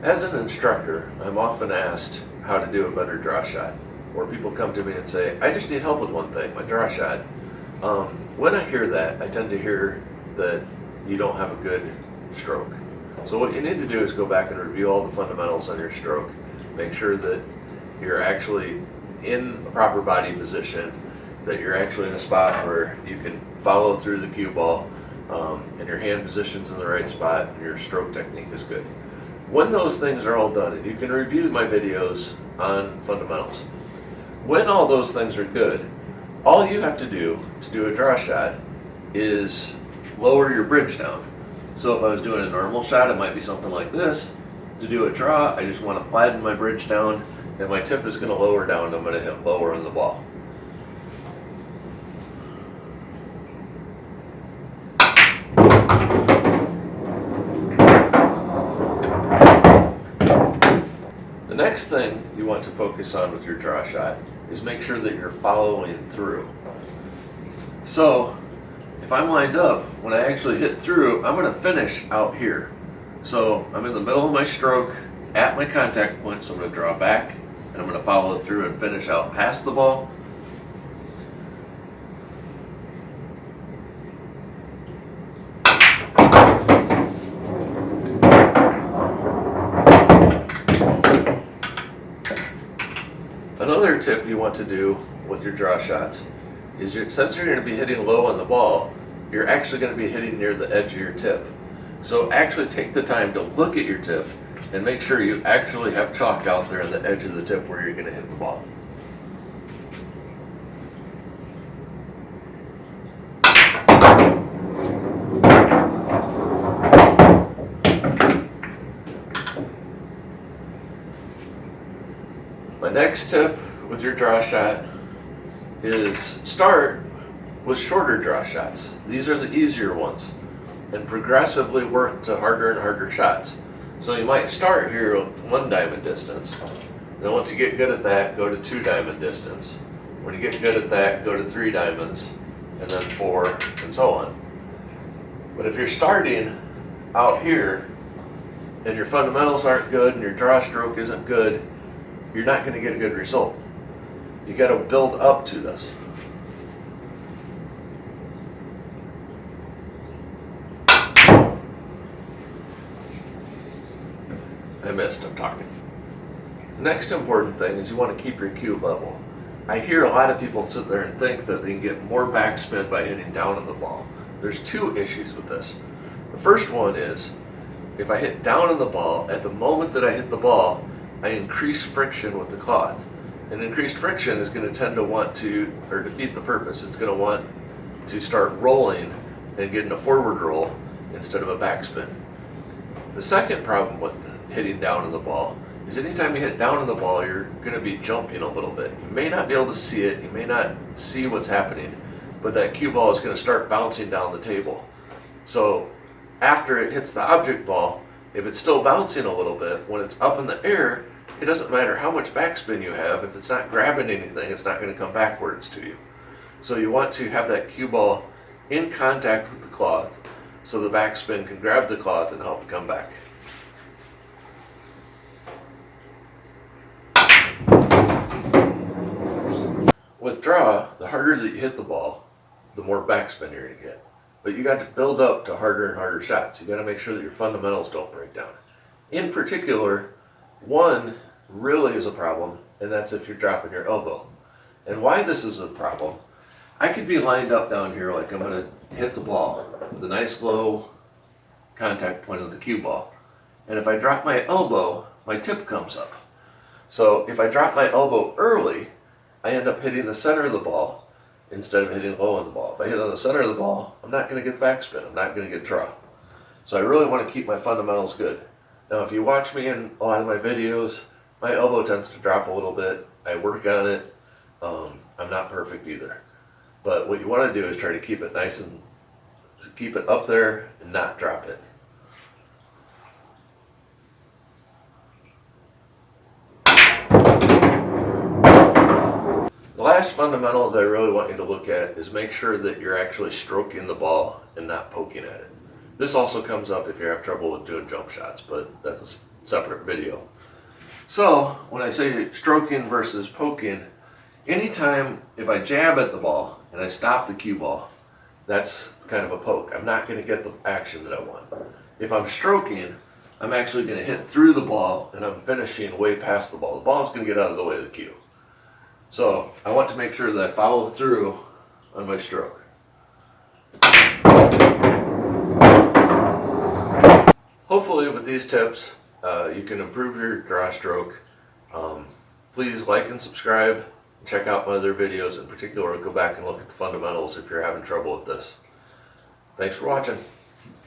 As an instructor, I'm often asked how to do a better draw shot. Or people come to me and say, I just need help with one thing, my draw shot. When I hear that, I tend to hear that you don't have a good stroke. So what you need to do is go back and review all the fundamentals on your stroke. Make sure that you're actually in a proper body position, that you're actually in a spot where you can follow through the cue ball, and your hand position's in the right spot, and your stroke technique is good. When those things are all done, and you can review my videos on fundamentals, when all those things are good, all you have to do a draw shot is lower your bridge down. So if I was doing a normal shot, it might be something like this. To do a draw, I just want to flatten my bridge down, and my tip is going to lower down, and I'm going to hit lower on the ball. The next thing you want to focus on with your draw shot is make sure that you're following through. So if I'm lined up, when I actually hit through, I'm going to finish out here. So I'm in the middle of my stroke at my contact point, so I'm going to draw back and I'm going to follow through and finish out past the ball. Another tip you want to do with your draw shots is since you're going to be hitting low on the ball, you're actually going to be hitting near the edge of your tip. So actually take the time to look at your tip and make sure you actually have chalk out there on the edge of the tip where you're going to hit the ball. My next tip with your draw shot is start with shorter draw shots. These are the easier ones, and progressively work to harder and harder shots. So you might start here with 1 diamond distance. Then once you get good at that, go to 2 diamond distance. When you get good at that, go to 3 diamonds, and then 4, and so on. But if you're starting out here, and your fundamentals aren't good, and your draw stroke isn't good, you're not going to get a good result. You got to build up to this. I missed, I'm talking. The next important thing is you want to keep your cue level. I hear a lot of people sit there and think that they can get more backspin by hitting down on the ball. There's 2 issues with this. The first one is, if I hit down on the ball, at the moment that I hit the ball, I increase friction with the cloth. And increased friction is going to tend to want to, or defeat the purpose. It's going to want to start rolling and getting a forward roll instead of a backspin. The second problem with hitting down on the ball is anytime you hit down on the ball, you're going to be jumping a little bit. You may not be able to see it, you may not see what's happening, but that cue ball is going to start bouncing down the table. So after it hits the object ball, if it's still bouncing a little bit, when it's up in the air, it doesn't matter how much backspin you have. If it's not grabbing anything, it's not going to come backwards to you. So you want to have that cue ball in contact with the cloth so the backspin can grab the cloth and help it come back. With draw, the harder that you hit the ball, the more backspin you're going to get. But you got to build up to harder and harder shots. You got to make sure that your fundamentals don't break down. In particular, one really is a problem, and that's if you're dropping your elbow. And why this is a problem, I could be lined up down here like I'm going to hit the ball with a nice low contact point on the cue ball. And if I drop my elbow, my tip comes up. So if I drop my elbow early, I end up hitting the center of the ball instead of hitting low on the ball. If I hit on the center of the ball, I'm not going to get backspin. I'm not going to get draw. So I really want to keep my fundamentals good. Now if you watch me in a lot of my videos, my elbow tends to drop a little bit. I work on it. I'm not perfect either. But what you want to do is try to keep it nice and keep it up there and not drop it. The last fundamental that I really want you to look at is make sure that you're actually stroking the ball and not poking at it. This also comes up if you have trouble with doing jump shots, but that's separate video. So when I say stroking versus poking, anytime if I jab at the ball and I stop the cue ball, that's kind of a poke. I'm not going to get the action that I want. If I'm stroking, I'm actually going to hit through the ball and I'm finishing way past the ball. The ball is going to get out of the way of the cue. So I want to make sure that I follow through on my stroke. Hopefully with these tips, you can improve your draw stroke. Please like and subscribe. Check out my other videos. In particular, go back and look at the fundamentals if you're having trouble with this. Thanks for watching.